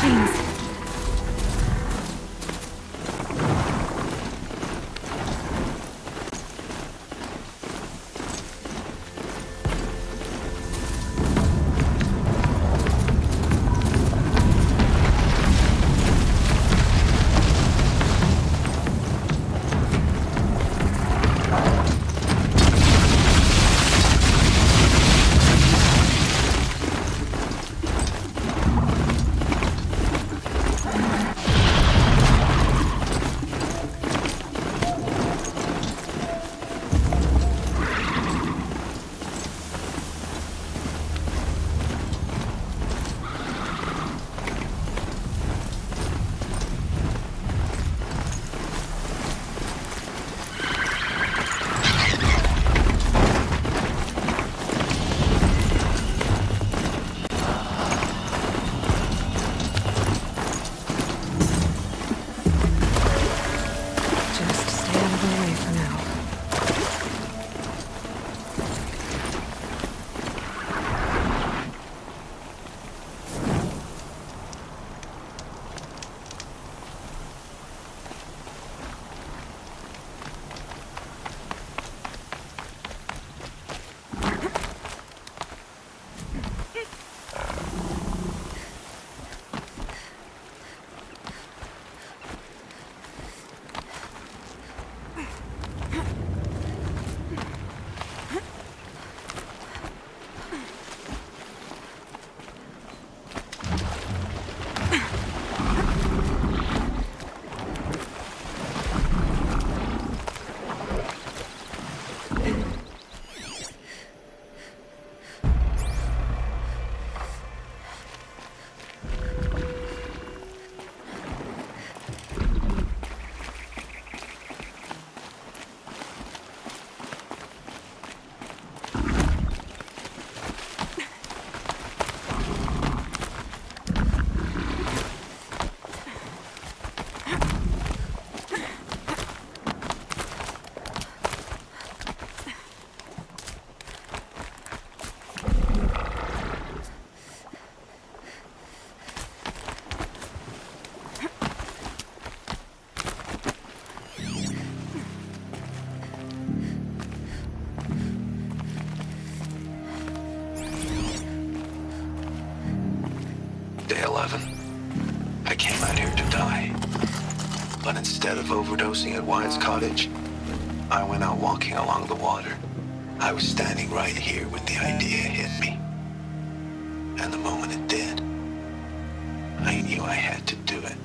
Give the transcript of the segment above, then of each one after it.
chains. Just stay out of the way for now. Day 11. I came out here to die. But instead of overdosing at Wyatt's cottage, I went out walking along the water. I was standing right here when the idea hit me. And the moment it did, I knew I had to do it.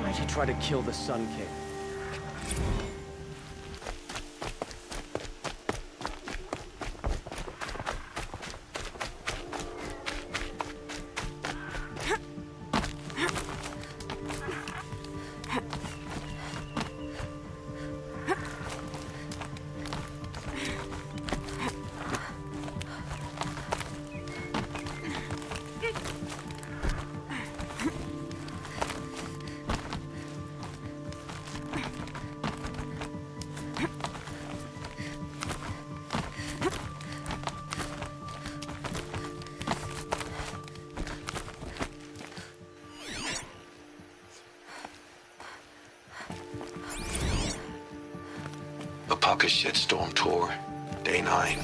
Why'd you try to kill the Sun King? Apaka's shitstorm tour, day 9.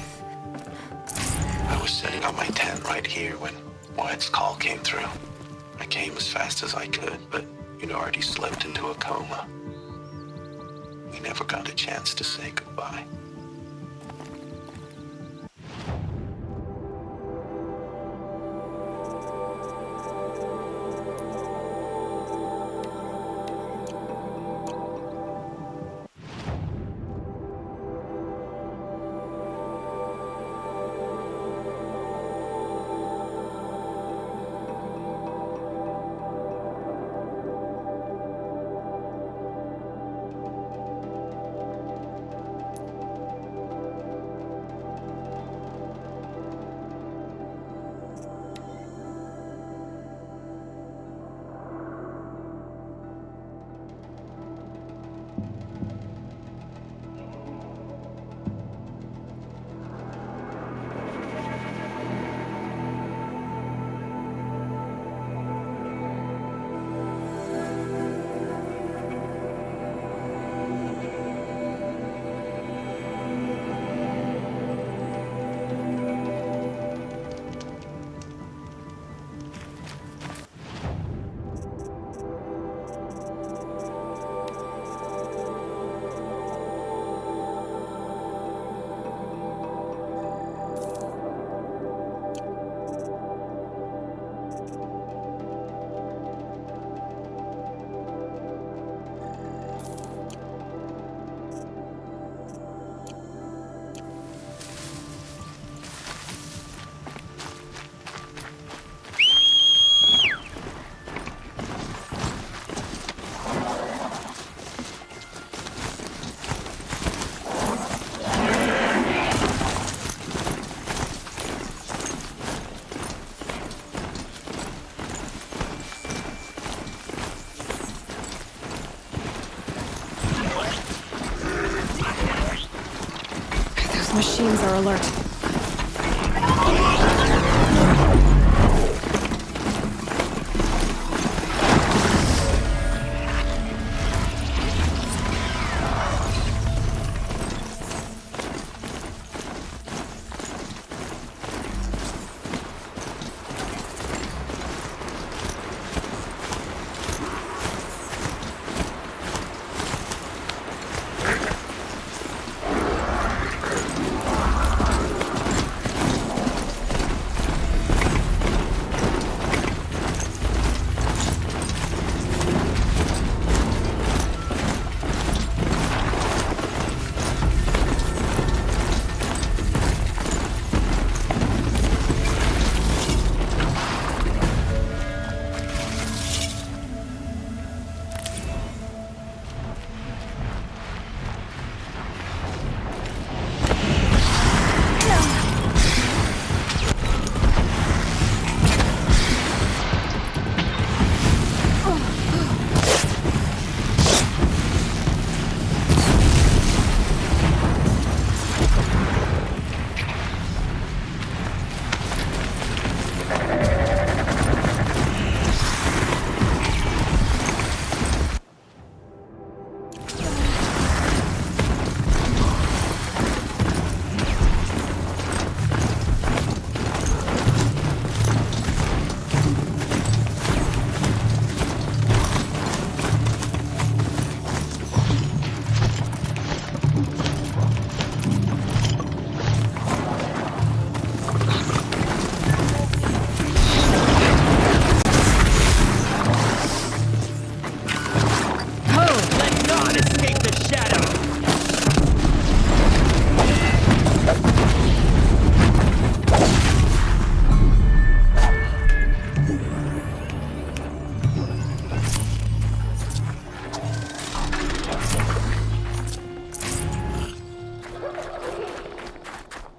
I was setting up my tent right here when Wyatt's call came through. I came as fast as I could, but you'd already slipped into a coma. We never got a chance to say goodbye. machines are alert.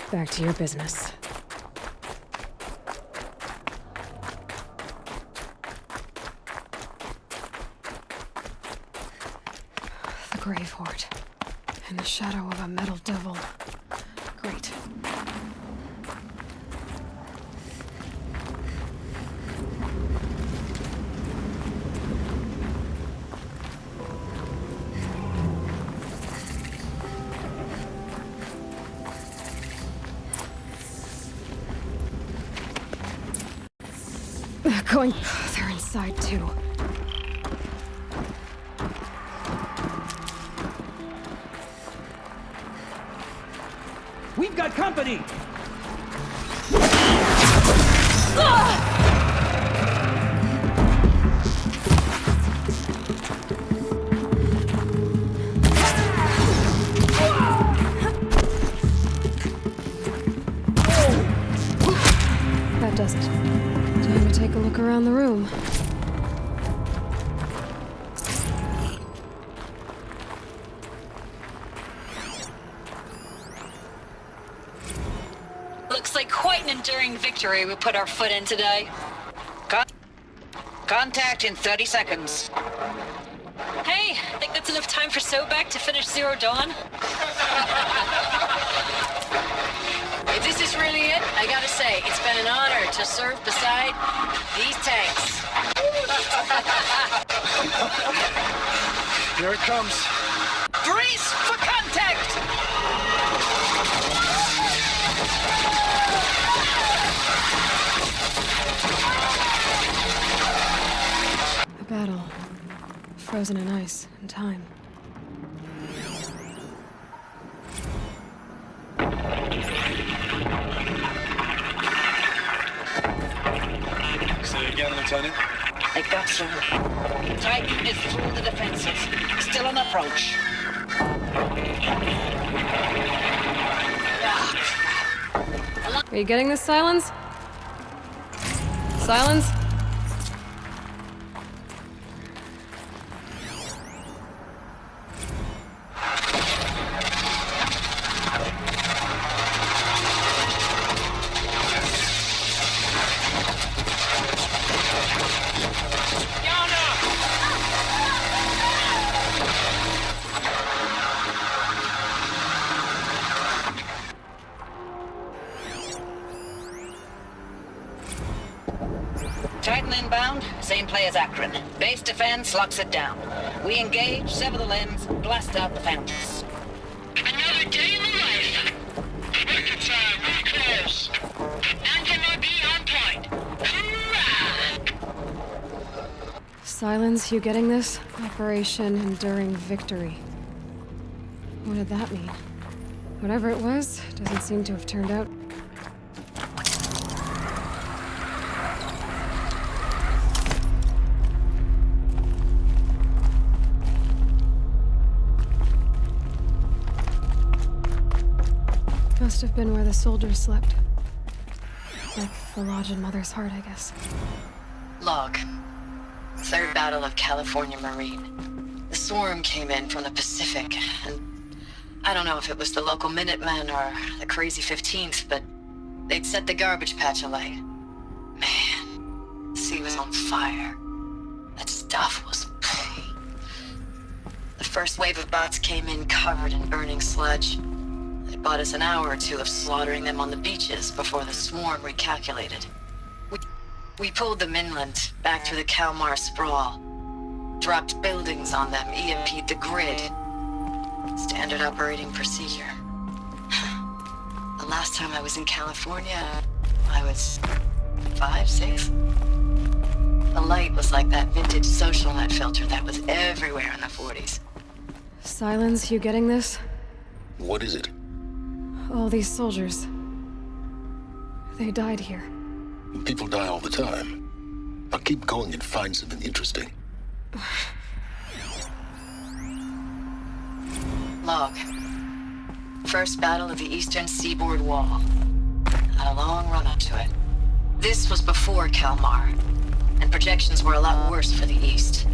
Back to your business. The Grave Horde. In the shadow of a metal devil. Great. Going... They're inside, too. We've got company! That does it. Time to take a look around the room. Looks like quite an enduring victory we put our foot in today. Contact in 30 seconds. Hey, think that's enough time for Sobek to finish Zero Dawn? If this is really it, I gotta say, it's been an honor to serve beside these tanks. Here it comes. Brace for contact! A battle. Frozen in ice and time. Say it again, Lieutenant. I got you. Titan is through the defenses. Still on approach. Are you getting this, Silence? Silence? inbound, same play as Akron. Base defense locks it down. We engage, sever the limbs, blast out the fountains. Another day in the life. Record time, really close. Anthem RP on point. Hoorah! Silence, you getting this? Operation Enduring Victory. What did that mean? Whatever it was, doesn't seem to have turned out. Must have been where the soldiers slept. Like the lodge in Mother's Heart, I guess. Log. Third Battle of California Marine. The swarm came in from the Pacific, and I don't know if it was the local Minutemen or the crazy 15th, but they'd set the garbage patch alight. Man, the sea was on fire. That stuff was pain. The first wave of bots came in covered in burning sludge. It bought us an hour or two of slaughtering them on the beaches before the swarm recalculated. We pulled them inland, back through the Kalmar sprawl. Dropped buildings on them, EMP'd the grid. Standard operating procedure. The last time I was in California, I was 5, 6? The light was like that vintage social net filter that was everywhere in the 40s. Silence, you getting this? What is it? All these soldiers. They died here. People die all the time. Now keep going and find something interesting. Log. First battle of the Eastern Seaboard Wall. Had a long run up to it. This was before Kalmar, and projections were a lot worse for the East.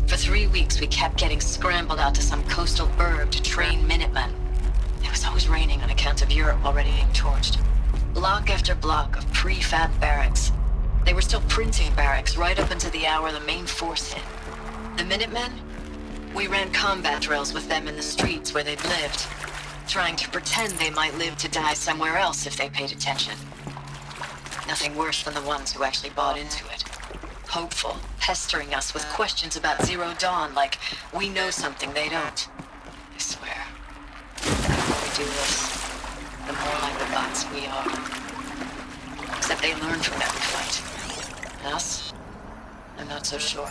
For 3 weeks, we kept getting scrambled out to some coastal burg to train Minutemen. It was always raining on account of Europe already being torched. Block after block of prefab barracks. They were still printing barracks right up until the hour the main force hit. The Minutemen? We ran combat drills with them in the streets where they'd lived, trying to pretend they might live to die somewhere else if they paid attention. Nothing worse than the ones who actually bought into it. Hopeful, pestering us with questions about Zero Dawn like we know something they don't. I swear, the more we do this, the more like the bots we are. Except they learn from every fight. Us? I'm not so sure.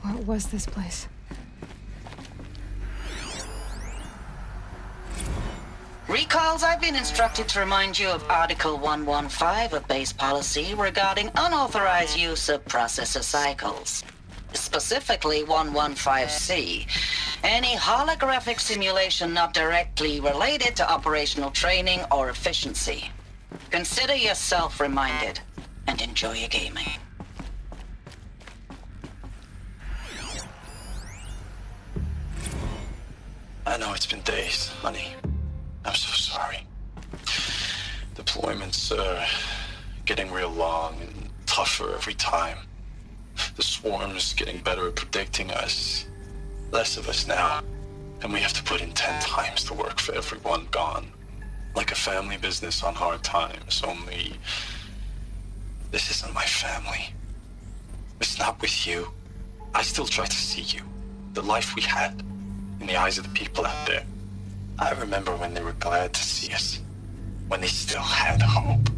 What was this place? Recalls, I've been instructed to remind you of Article 115 of base policy regarding unauthorized use of processor cycles. Specifically 115C. Any holographic simulation not directly related to operational training or efficiency. Consider yourself reminded and enjoy your gaming. I know it's been days, honey. I'm so sorry. Deployments are getting real long and tougher every time. The swarm's getting better at predicting us. Less of us now. And we have to put in 10 times the work for everyone gone. Like a family business on hard times, only... This isn't my family. It's not with you. I still try to see you. The life we had. In the eyes of the people out there. I remember when they were glad to see us. When they still had hope.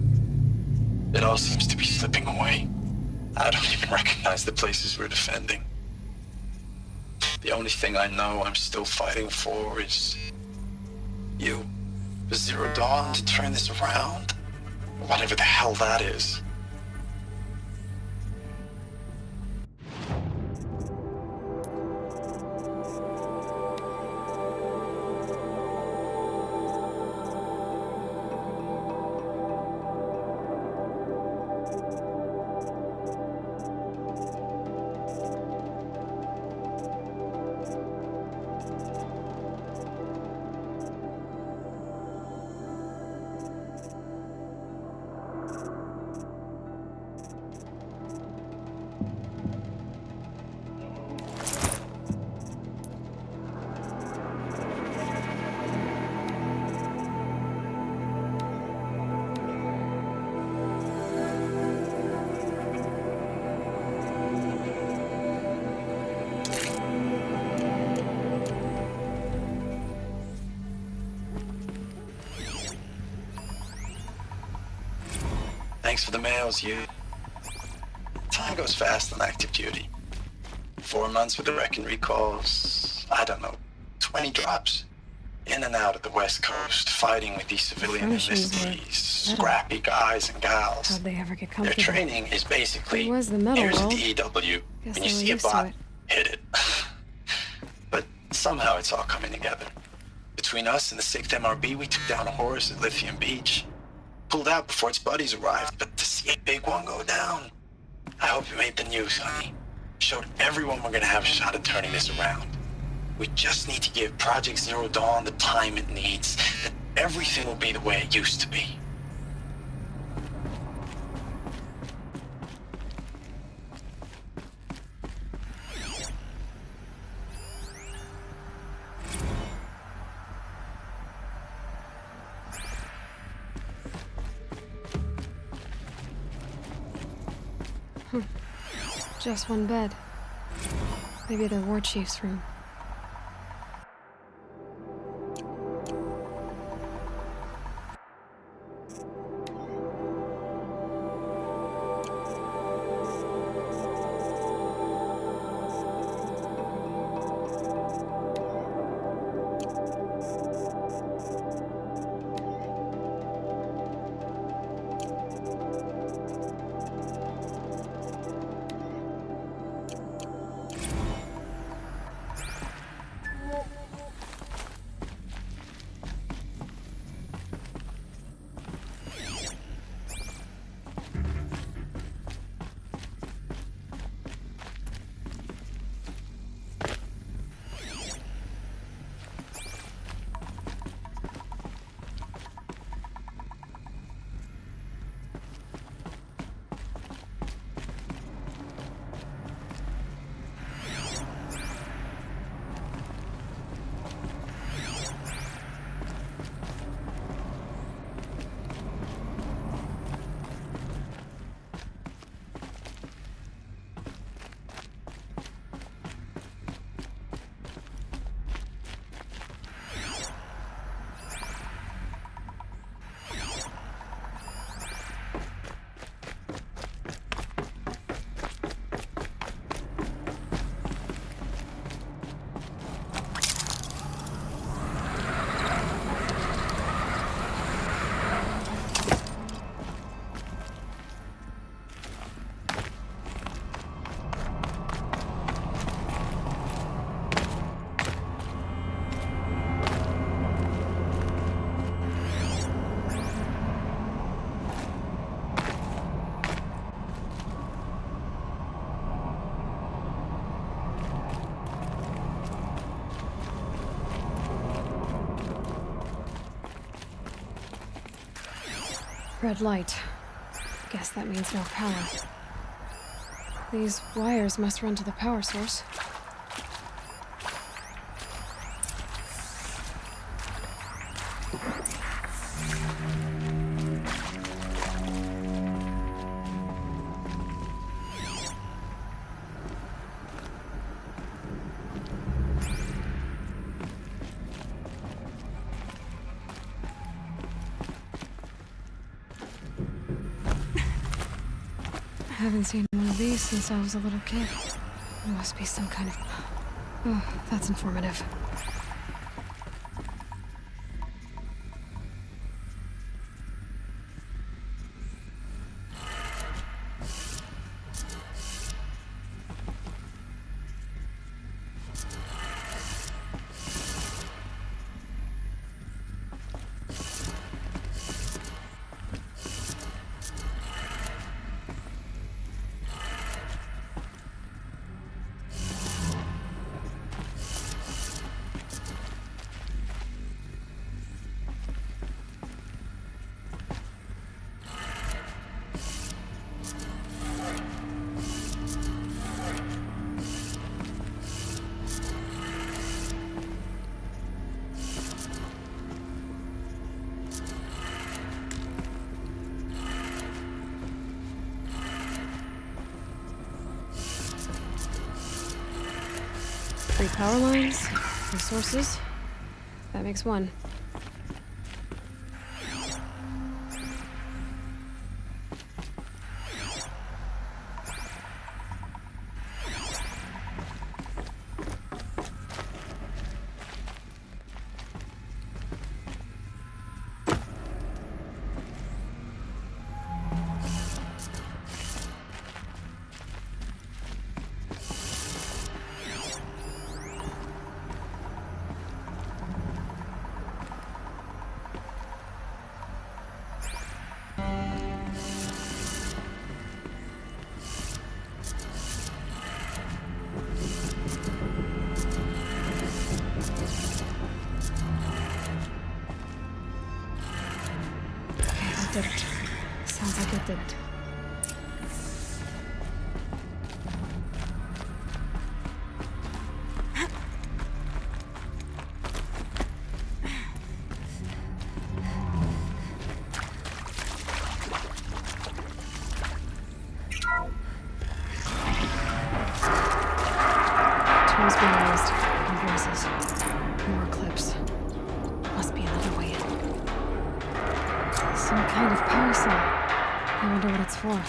It all seems to be slipping away. I don't even recognize the places we're defending. The only thing I know I'm still fighting for is... you. For Zero Dawn to turn this around. Whatever the hell that is. Thanks for the mails, you. Time goes fast on active duty. 4 months with the wreck and recalls. I don't know, 20 drops. In and out of the West Coast, fighting with these civilian Furnishings were enlistees, metal. scrappy guys and gals. How'd they ever get Their comfortable? training is basically, It was the metal here's a world. DEW. Guess When they you were see a used to bot, it. hit it. But somehow it's all coming together. Between us and the 6th MRB, we took down a horse at Lithium Beach. Pulled out before its buddies arrived, but to see a big one go down. I hope it made the news, honey. Showed everyone we're gonna have a shot at turning this around. We just need to give Project Zero Dawn the time it needs, that everything will be the way it used to be. Just one bed. Maybe the war chief's room. Red light. Guess that means no power. These wires must run to the power source. I haven't seen one of these since I was a little kid. It must be some kind of... Oh, that's informative. Three power lines, three sources. That makes one. didn't. Sounds like it didn't. Tools being raised. And voices. More clips. Must be another way in. Some kind of parasol. I wonder what it's for.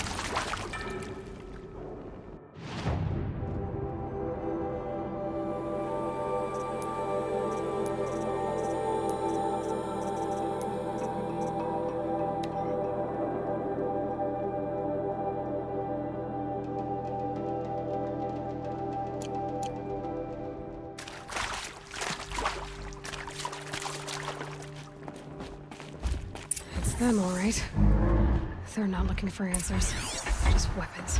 It's them, all right. They're not looking for answers. Just weapons.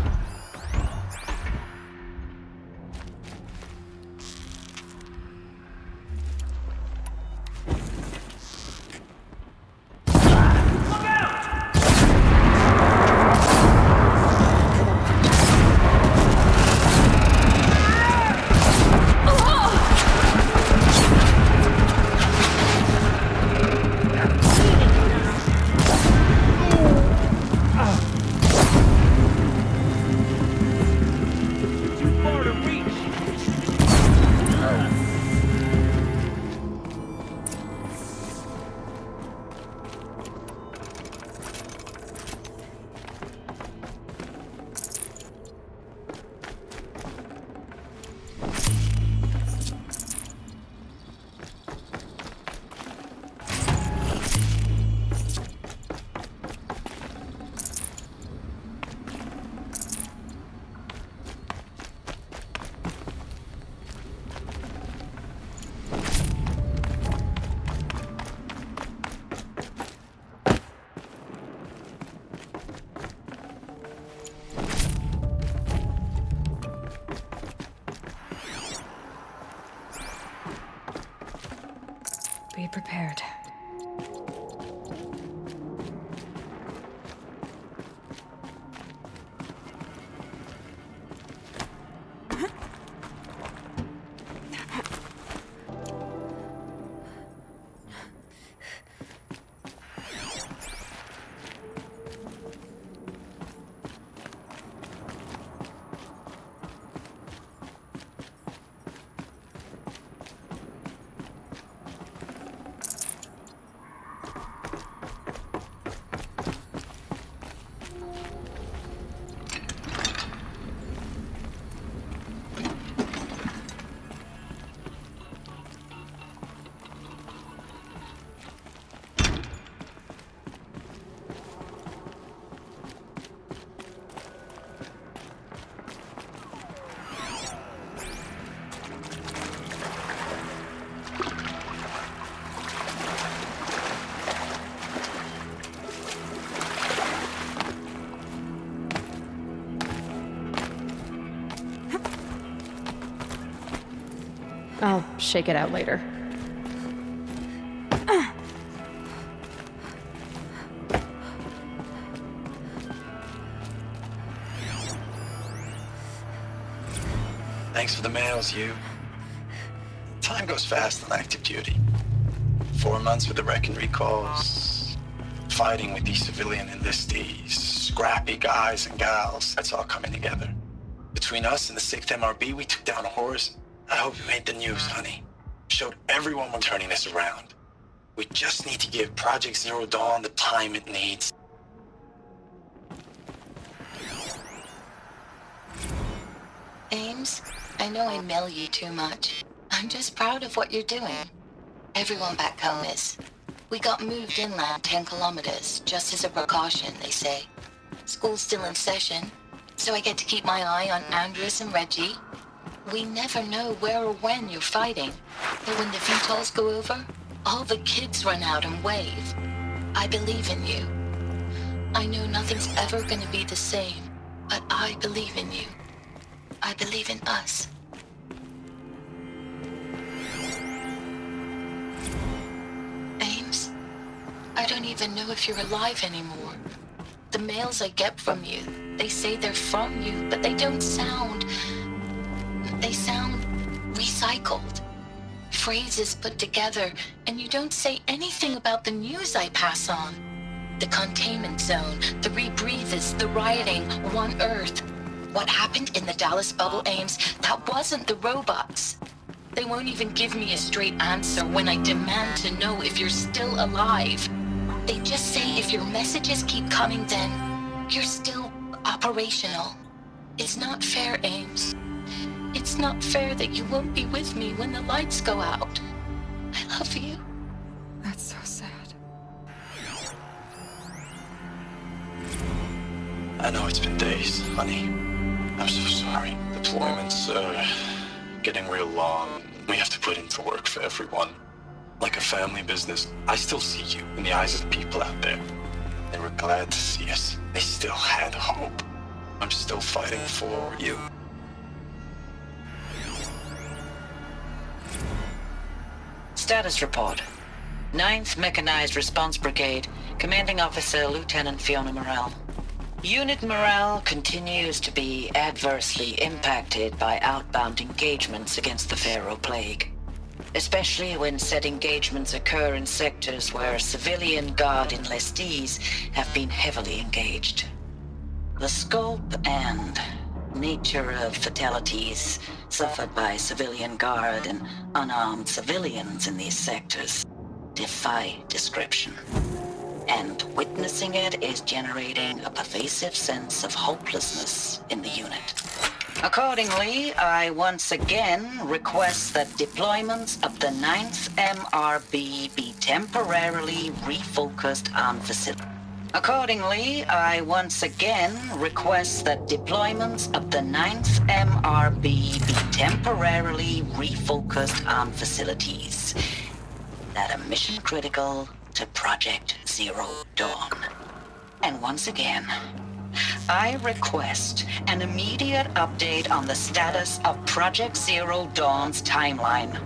Too far to reach. Be prepared. I'll shake it out later. Thanks for the mails, you. Time goes fast on active duty. 4 months with the wreck and recalls. Fighting with these civilian enlistees. Scrappy guys and gals. That's all coming together. Between us and the 6th MRB, we took down horrors. I hope you made the news, honey. Showed everyone we're turning this around. We just need to give Project Zero Dawn the time it needs. Ames, I know I mail you too much. I'm just proud of what you're doing. Everyone back home is. We got moved inland 10 kilometers, just as a precaution, they say. School's still in session, so I get to keep my eye on Andres and Reggie. We never know where or when you're fighting, but when the VTOLs go over, all the kids run out and wave. I believe in you. I know nothing's ever gonna be the same, but I believe in you. I believe in us. Ames, I don't even know if you're alive anymore. The mails I get from you, they say they're from you, but they don't sound... They sound recycled. Phrases put together, and you don't say anything about the news I pass on. The containment zone, the rebreathers, the rioting, One Earth. What happened in the Dallas bubble, Ames, that wasn't the robots. They won't even give me a straight answer when I demand to know if you're still alive. They just say if your messages keep coming, then you're still operational. It's not fair, Ames. It's not fair that you won't be with me when the lights go out. I love you. That's so sad. I know it's been days, honey. I'm so sorry. Deployments are getting real long. We have to put in the work for everyone. Like a family business. I still see you in the eyes of the people out there. They were glad to see us. They still had hope. I'm still fighting for you. Status report. 9th Mechanized Response Brigade, Commanding Officer Lieutenant Fiona Morell. Unit morale continues to be adversely impacted by outbound engagements against the Pharaoh Plague, especially when said engagements occur in sectors where civilian guard enlistees have been heavily engaged. The scope and nature of fatalities suffered by civilian guard and unarmed civilians in these sectors defy description. And witnessing it is generating a pervasive sense of hopelessness in the unit. Accordingly, I once again request that deployments of the 9th MRB be temporarily refocused on facilities. Accordingly, I once again request that deployments of the 9th MRB be temporarily refocused on facilities that are mission critical to Project Zero Dawn. And once again, I request an immediate update on the status of Project Zero Dawn's timeline.